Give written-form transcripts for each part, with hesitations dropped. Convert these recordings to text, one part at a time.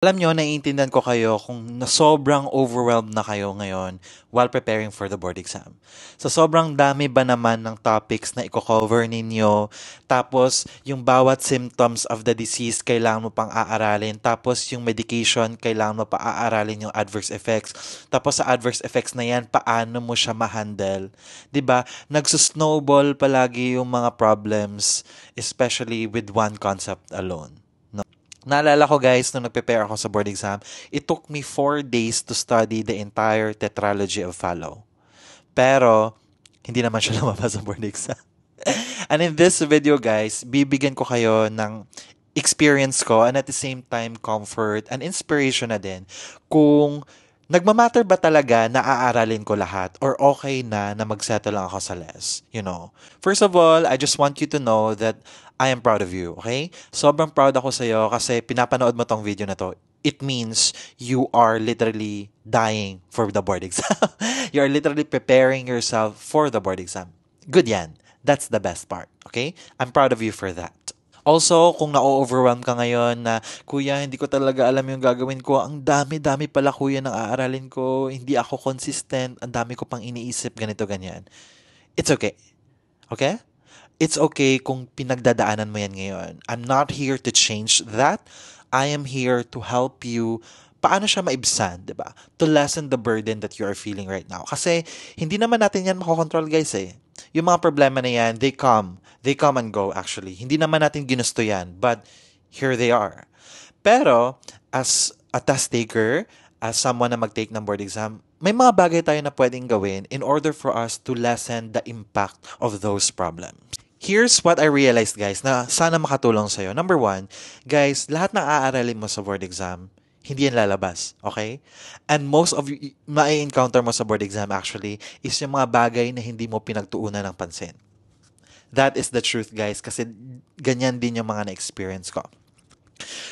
Alam niyo, naiintindihan ko kayo kung na sobrang overwhelmed na kayo ngayon while preparing for the board exam. So sobrang dami ba naman ng topics na i-cover ninyo, tapos yung bawat symptoms of the disease kailangan mo pang aaralin, tapos yung medication kailangan mo pa aaralin yung adverse effects, tapos sa adverse effects na yan, paano mo siya ma-handle. 'Di ba? Nagsusnowball palagi yung mga problems, especially with one concept alone. Naalala ko guys, nung nag-prepare ako sa board exam, it took me 4 days to study the entire tetralogy of Fallow. Pero, hindi naman siya lumabas sa board exam. And in this video guys, bibigyan ko kayo ng experience ko and at the same time comfort and inspiration na din kung nagmamatter ba talaga na aaralin ko lahat or okay na magsettle lang ako sa less, you know. First of all, I just want you to know that I am proud of you, okay? Sobrang proud ako sa iyo kasi pinapanood mo tong video na to. It means you are literally dying for the board exam. You are literally preparing yourself for the board exam. Good yan. That's the best part, okay? I'm proud of you for that. Also, kung na-overwhelm ka ngayon na, Kuya, hindi ko talaga alam yung gagawin ko. Ang dami-dami pala, Kuya, ng aaralin ko. Hindi ako consistent. Ang dami ko pang iniisip, ganito, ganyan. It's okay. Okay? It's okay kung pinagdadaanan mo yan ngayon. I'm not here to change that. I am here to help you paano siya maibsan, di ba? To lessen the burden that you are feeling right now. Kasi hindi naman natin yan makokontrol guys eh. Yung mga problema na yan, they come and go actually. Hindi naman natin ginusto yan, but here they are. Pero, as a test taker, as someone na mag-take ng board exam, may mga bagay tayo na pwedeng gawin in order for us to lessen the impact of those problems. Here's what I realized guys na sana makatulong sa'yo. Number one, guys, lahat ng aaralin mo sa board exam, hindi yan lalabas, okay? And most of ma-encounter mo sa board exam actually is yung mga bagay na hindi mo pinagtuunan ng pansin. That is the truth guys kasi ganyan din yung mga na-experience ko.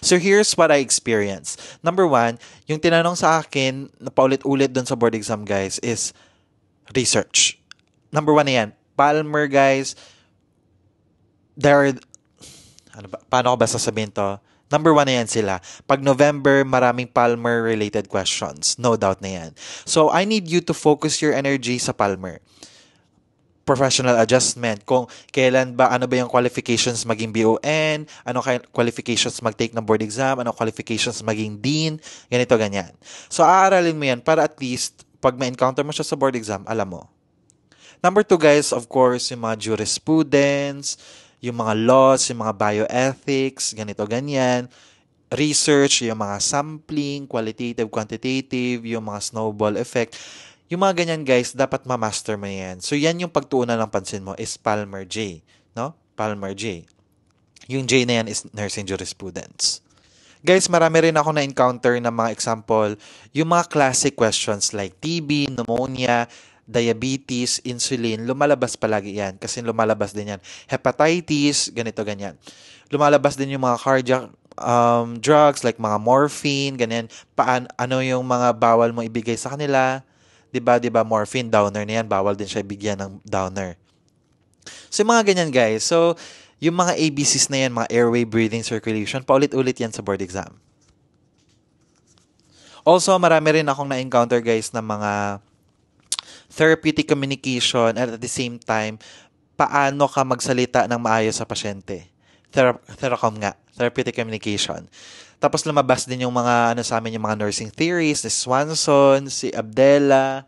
So here's what I experienced. Number one, yung tinanong sa akin na paulit-ulit dun sa board exam guys is research. Number one na yan. Palmer guys, paano ko ba sasabihin to? Number one na yan sila. Pag November, maraming Palmer-related questions. No doubt na yan. So, I need you to focus your energy sa Palmer. Professional adjustment. Kung kailan ba, ano ba yung qualifications maging BON, ano qualifications mag-take ng board exam, ano qualifications maging dean, ganito, ganyan. So, aaralin mo yan para at least, pag ma-encounter mo siya sa board exam, alam mo. Number two, guys, of course, yung mga jurisprudence, yung mga laws, yung mga bioethics, ganito, ganyan. Research, yung mga sampling, qualitative, quantitative, yung mga snowball effect. Yung mga ganyan, guys, dapat ma-master mo yan. So, yan yung pagtuunan ng pansin mo is Palmer J. No? Palmer J. Yung J na yan is nursing jurisprudence. Guys, marami rin ako na-encounter na mga example, yung mga classic questions like TB, pneumonia, diabetes, insulin, lumalabas palagi yan. Kasi lumalabas din yan. Hepatitis, ganito, ganyan. Lumalabas din yung mga cardiac drugs like mga morphine, ganyan. Ano yung mga bawal mo ibigay sa kanila? 'Di ba morphine, downer na yan. Bawal din siya ibigyan ng downer. So, yung mga ganyan, guys. So, yung mga ABCs na yan, mga airway, breathing, circulation, paulit-ulit yan sa board exam. Also, marami rin akong na-encounter, guys, na mga therapeutic communication and at the same time, paano ka magsalita ng maayos sa pasyente. Theracom nga, therapeutic communication. Tapos lumabas din yung mga ano sa amin, yung mga nursing theories, si Swanson, si Abdella,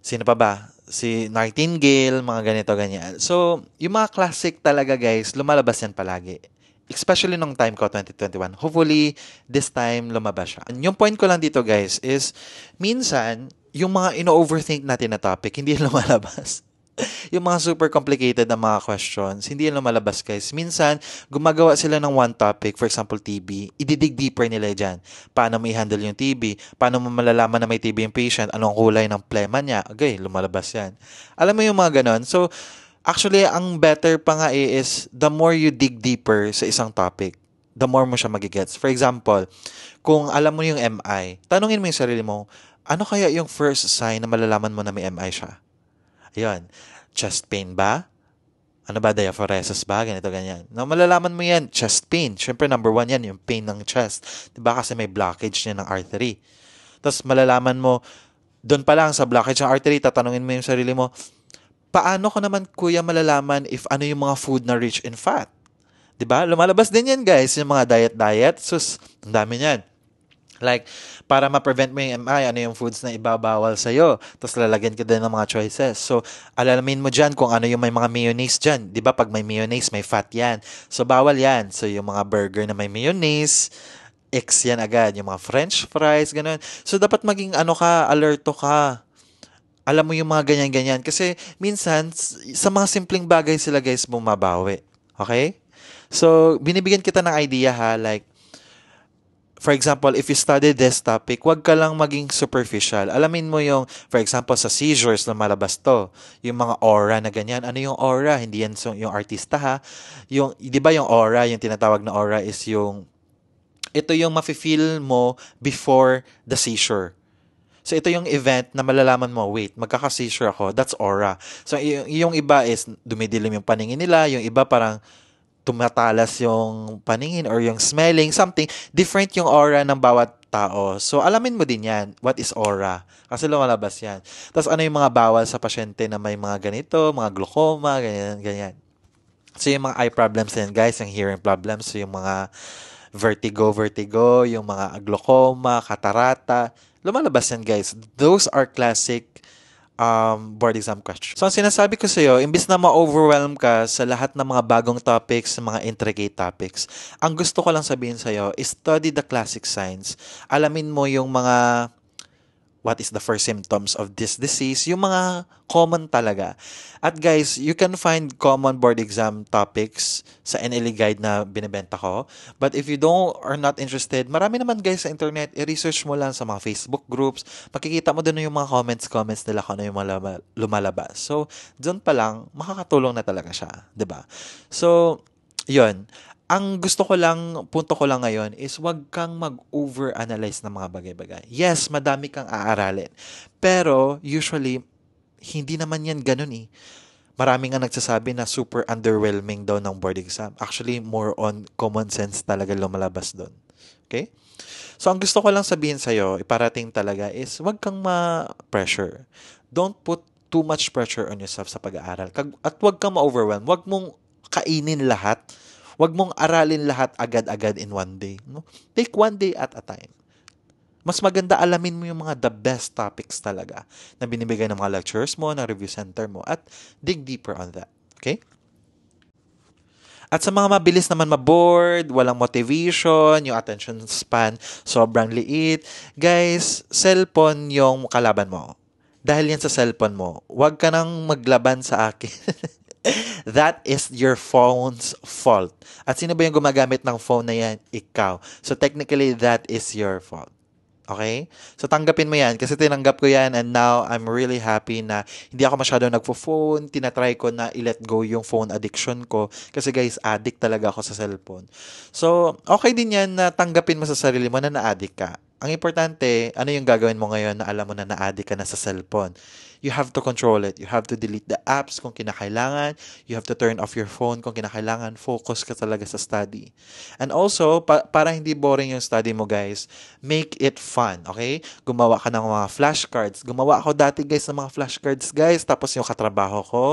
sino pa ba? Si Nightingale, mga ganito, ganyan. So, yung mga classic talaga guys, lumalabas yan palagi. Especially nung time ko, 2021. Hopefully, this time, lumabas siya. Yung point ko lang dito guys is, minsan, yung mga ino-overthink natin na topic, hindi yan lumalabas. Yung mga super complicated na mga questions, hindi yan lumalabas guys. Minsan, gumagawa sila ng one topic, for example, TB, ididig deeper nila dyan. Paano mo i-handle yung TB? Paano mo malalaman na may TB yung patient? Anong kulay ng plema niya? Okay, lumalabas yan. Alam mo yung mga ganon? So, actually, ang better pa nga is the more you dig deeper sa isang topic, the more mo siya magigets. For example, kung alam mo yung MI, tanungin mo yung sarili mo, ano kaya yung first sign na malalaman mo na may MI siya? Ayun. Chest pain ba? Ano ba, diaphoresis ba? Ganito, ganyan. Na malalaman mo yan, chest pain. Siyempre, number one yan, yung pain ng chest. Diba? Kasi may blockage niya ng artery. Tapos malalaman mo, doon pa lang sa blockage ng artery, tatanungin mo yung sarili mo, paano ko naman kuya malalaman if ano yung mga food na rich in fat? 'Di ba? Lumalabas din yan guys, yung mga diet. Sus, ang dami niyan. Like, para ma-prevent mo yung MI, ano yung foods na ibabawal sa'yo. Tapos lalagyan ka din ng mga choices. So, alamin mo dyan kung ano yung may mga mayonnaise dyan. Di ba pag may mayonnaise, may fat yan. So, bawal yan. So, yung mga burger na may mayonnaise, X yan agad. Yung mga french fries, ganun. So, dapat maging ano ka, alerto ka. Alam mo yung mga ganyan-ganyan. Kasi, minsan, sa mga simpleng bagay sila guys bumabawi. Okay? So, binibigyan kita ng idea ha, like, for example, if you study this topic, wag ka lang maging superficial. Alamin mo yung, for example, sa seizures na malabas to, yung mga aura na ganyan. Ano yung aura? Hindi yan yung artista ha. Yung, di ba yung aura, yung tinatawag na aura is yung, ito yung mafe-feel mo before the seizure. So, ito yung event na malalaman mo, wait, magkaka-seizure ako, that's aura. So, yung iba is dumidilim yung paningin nila, yung iba parang tumatalas yung paningin or yung smelling, something. Different yung aura ng bawat tao. So, alamin mo din yan. What is aura? Kasi lumalabas yan. Tapos, ano yung mga bawal sa pasyente na may mga ganito, mga glaucoma, ganyan, ganyan. So, yung mga eye problems yan, guys, yung hearing problems, so yung mga vertigo, yung mga glaucoma, catarata, lumalabas yan, guys. Those are classic board exam questions. So, ang sinasabi ko sa iyo, imbis na ma-overwhelm ka sa lahat ng mga bagong topics, mga intricate topics, ang gusto ko lang sabihin sa iyo is study the classic signs. Alamin mo yung mga what is the first symptoms of this disease, yung mga common talaga. At guys, you can find common board exam topics sa NLE guide na binibenta ko. But if you don't or not interested, marami naman guys sa internet, i-research mo lang sa mga Facebook groups, makikita mo doon yung mga comments nila kung ano yung lumalabas. So, doon pa lang, makakatulong na talaga siya, 'di ba? So, yun. Ang gusto ko lang, punto ko lang ngayon is wag kang mag-overanalyze ng mga bagay-bagay. Yes, madami kang aaralin. Pero, usually, hindi naman yan ganun eh. Marami nga nagsasabi na super underwhelming daw ng board exam. Actually, more on common sense talaga lumalabas doon. Okay? So, ang gusto ko lang sabihin sa'yo, iparating talaga is wag kang ma-pressure. Don't put too much pressure on yourself sa pag-aaral. At wag kang ma-overwhelm. Wag mong kainin lahat. Wag mong aralin lahat agad-agad in one day. No? Take one day at a time. Mas maganda alamin mo yung mga the best topics talaga na binibigay ng mga lecturers mo, ng review center mo, at dig deeper on that. Okay? At sa mga mabilis naman maboard, walang motivation, yung attention span sobrang liit, guys, cellphone yung kalaban mo. Dahil yan sa cellphone mo, huwag ka nang maglaban sa akin. That is your phone's fault. At sino ba yung gumagamit ng phone na yan? Ikaw. So technically, that is your fault. Okay? So tanggapin mo yan kasi tinanggap ko yan and now I'm really happy na hindi ako masyado nagpo-phone. Tinatry ko na i-let go yung phone addiction ko kasi guys, addict talaga ako sa cellphone. So, okay din yan na tanggapin mo sa sarili mo na na-addict ka. Ang importante, ano yung gagawin mo ngayon na alam mo na na-addict ka na sa cellphone? You have to control it. You have to delete the apps kung kinakailangan. You have to turn off your phone kung kinakailangan. Focus ka talaga sa study. And also, para hindi boring yung study mo, guys, make it fun, okay? Gumawa ka ng mga flashcards. Gumawa ako dati, guys, ng mga flashcards, guys. Tapos yung katrabaho ko,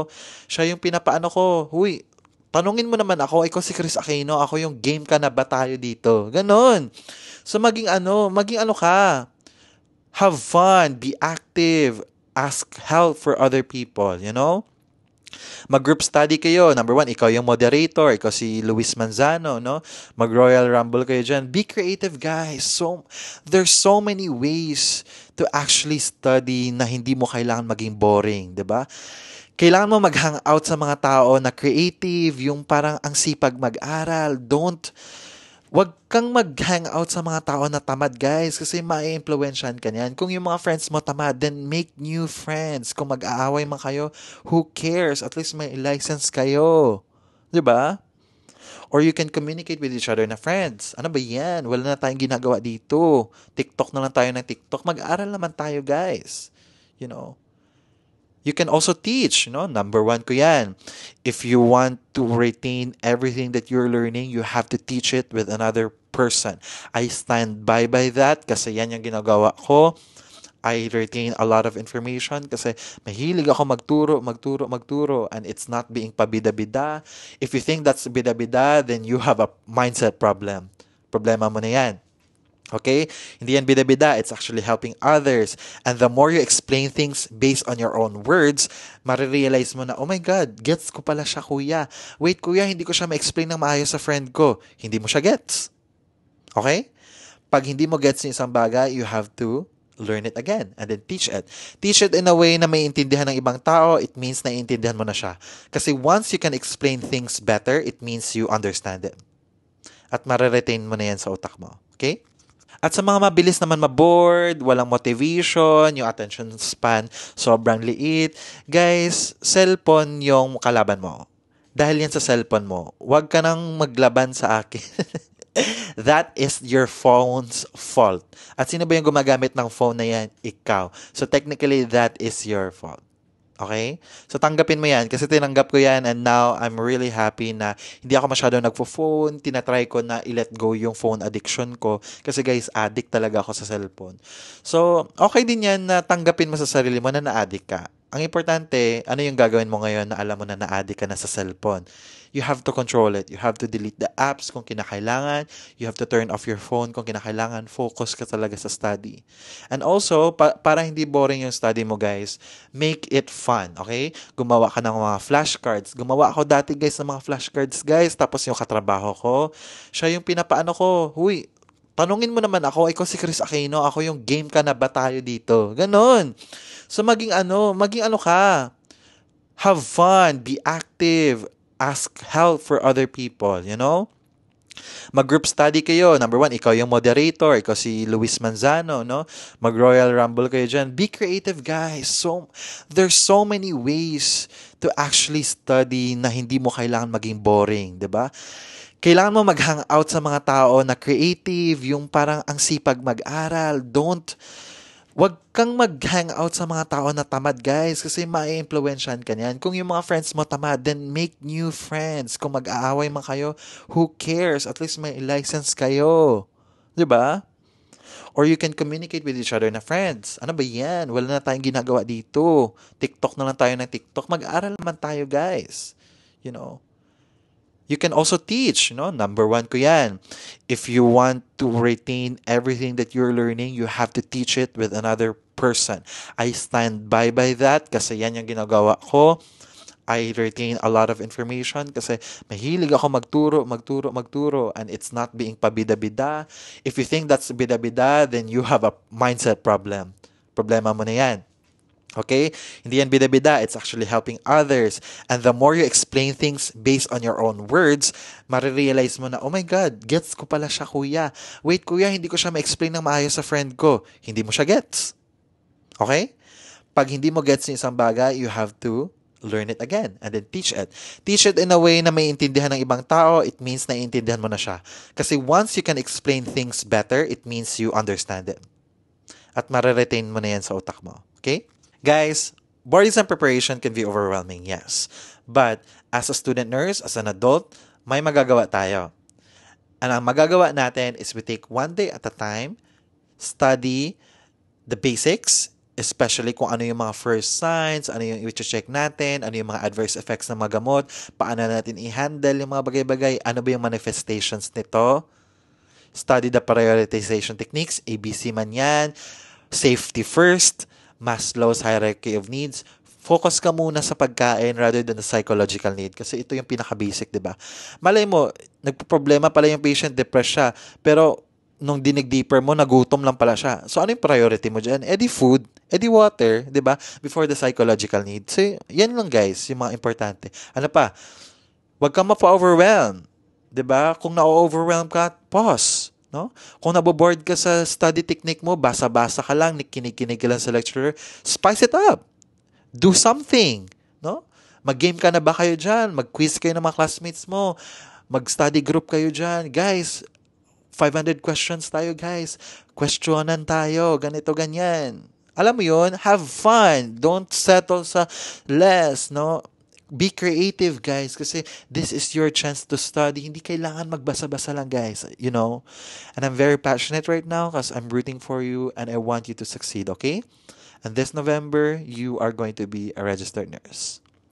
siya yung pinapaano ko, huy, tanungin mo naman ako, ikaw si Chris Aquino, ako yung game ka na ba tayo dito? Ganon. So, maging ano ka, have fun, be active, ask help for other people, you know? Mag-group study kayo. Number one, ikaw yung moderator. Ikaw si Luis Manzano, no? Mag-Royal Rumble kayo dyan. Be creative, guys. So, there's so many ways to actually study na hindi mo kailangan maging boring, di ba? Kailangan mo mag-hangout sa mga tao na creative, yung parang ang sipag mag-aral. Wag kang mag-hangout sa mga tao na tamad, guys, kasi mai-influensyan ka niyan. Kung yung mga friends mo tamad, then make new friends. Kung mag-aaway man kayo, who cares? At least may license kayo. 'Di ba? Or you can communicate with each other na friends. Ano ba yan? Wala na tayong ginagawa dito. TikTok na lang tayo ng TikTok. Mag-aral naman tayo, guys. You know? You can also teach, number one ko yan. If you want to retain everything that you're learning, you have to teach it with another person. I stand by that kasi yan yung ginagawa ko. I retain a lot of information kasi mahilig ako magturo, and it's not being pabida-bida. If you think that's bida-bida, then you have a mindset problem. Problema mo na yan. Okay? Hindi yan bida-bida. It's actually helping others. And the more you explain things based on your own words, marirealize mo na, oh my God, gets ko pala siya, kuya. Wait, kuya, hindi ko siya ma-explain ng maayos sa friend ko. Hindi mo siya gets. Okay? Pag hindi mo gets yung isang bagay, you have to learn it again and then teach it. Teach it in a way na maiintindihan ng ibang tao, it means naiintindihan mo na siya. Kasi once you can explain things better, it means you understand it. At mariretain mo na yan sa utak mo. Okay? At sa mga mabilis naman maboard, walang motivation, yung attention span sobrang liit, guys, cellphone yung kalaban mo. Dahil yan sa cellphone mo, huwag ka nang maglaban sa akin. That is your phone's fault. At sino ba yung gumagamit ng phone na yan? Ikaw. So technically, that is your fault. Okay? So tanggapin mo yan kasi tinanggap ko yan and now I'm really happy na hindi ako masyado nagpo-phone. Tinatry ko na i-let go yung phone addiction ko kasi guys, addict talaga ako sa cellphone. So, okay din yan na tanggapin mo sa sarili mo na na-addict ka. Ang importante, ano yung gagawin mo ngayon na alam mo na na-addict ka na sa cellphone? You have to control it. You have to delete the apps kung kinakailangan. You have to turn off your phone kung kinakailangan. Focus ka talaga sa study. And also, para hindi boring yung study mo, guys, make it fun, okay? Gumawa ka ng mga flashcards. Gumawa ako dati, guys, ng mga flashcards, guys. Tapos yung katrabaho ko, siya yung pinapaano ko. Huy, tanungin mo naman ako, ikaw si Chris Aquino, ako yung game ka na ba tayo dito? Ganon. So, maging ano ka. Have fun. Be active. Ask help for other people, Mag-group study kayo. Number one, ikaw yung moderator. Ikaw si Luis Manzano, no? Mag-Royal Rumble kayo dyan. Be creative, guys. So, there's so many ways to actually study na hindi mo kailangan maging boring, di ba? Kailangan mo mag-hang out sa mga tao na creative, yung parang ang sipag mag-aral. Wag kang mag-hangout sa mga tao na tamad, guys, kasi mai-influensyan ka niyan. Kung yung mga friends mo tamad, then make new friends. Kung mag-aaway man kayo, who cares? At least may license kayo. 'Di ba? Or you can communicate with each other na friends. Ano ba yan? Wala na tayong ginagawa dito. TikTok na lang tayo ng TikTok. Mag-aral naman tayo, guys. You can also teach, Number one ko yan. If you want to retain everything that you're learning, you have to teach it with another person. I stand by that kasi yan yung ginagawa ko. I retain a lot of information kasi mahilig ako magturo, and it's not being pabida-bida. If you think that's bida-bida, then you have a mindset problem. Problema mo na yan. Okay? Hindi yan bida-bida. It's actually helping others. And the more you explain things based on your own words, marirealize mo na, oh my God, gets ko pala siya, kuya. Wait, kuya, hindi ko siya ma-explain ng maayos sa friend ko. Hindi mo siya gets. Okay? Pag hindi mo gets yung isang bagay, you have to learn it again and then teach it. Teach it in a way na maiintindihan ng ibang tao, it means naiintindihan mo na siya. Kasi once you can explain things better, it means you understand it. At mariretain mo na yan sa utak mo. Okay? Guys, board exam preparation can be overwhelming, yes. But as a student nurse, as an adult, may magagawa tayo. And ang magagawa natin is we take one day at a time, study the basics, especially kung ano yung mga first signs, ano yung i-check natin, ano yung mga adverse effects ng mga gamot, paano natin i-handle yung mga bagay-bagay, ano ba yung manifestations nito. Study the prioritization techniques, ABC man yan, safety first, Maslow's hierarchy of needs. Focus ka muna sa pagkain rather than the psychological need. Kasi ito yung pinaka-basic, di ba? Malay mo, nagpo-problema pala yung patient, depressed siya. Pero nung dinig deeper mo, nagutom lang pala siya. So ano yung priority mo dyan? Edi food, edi water, di ba? Before the psychological need. So yan lang guys, yung mga importante. Ano pa? Huwag kang mapa-overwhelm. Di ba? Kung na-overwhelm ka, pause. No? Kung naboboard ka sa study technique mo, basa-basa ka lang, kinig-kinig ka lang sa lecturer, spice it up. Do something. No? Mag-game ka na ba kayo dyan? Mag-quiz kayo ng mga classmates mo. Mag-study group kayo dyan. Guys, 500 questions tayo, guys. Questionan tayo. Ganito, ganyan. Alam mo yun? Have fun. Don't settle sa less, no? Be creative, guys, kasi this is your chance to study. Hindi kailangan magbasa-basa lang, guys. You know? And I'm very passionate right now because I'm rooting for you and I want you to succeed, okay? And this November, you are going to be a registered nurse.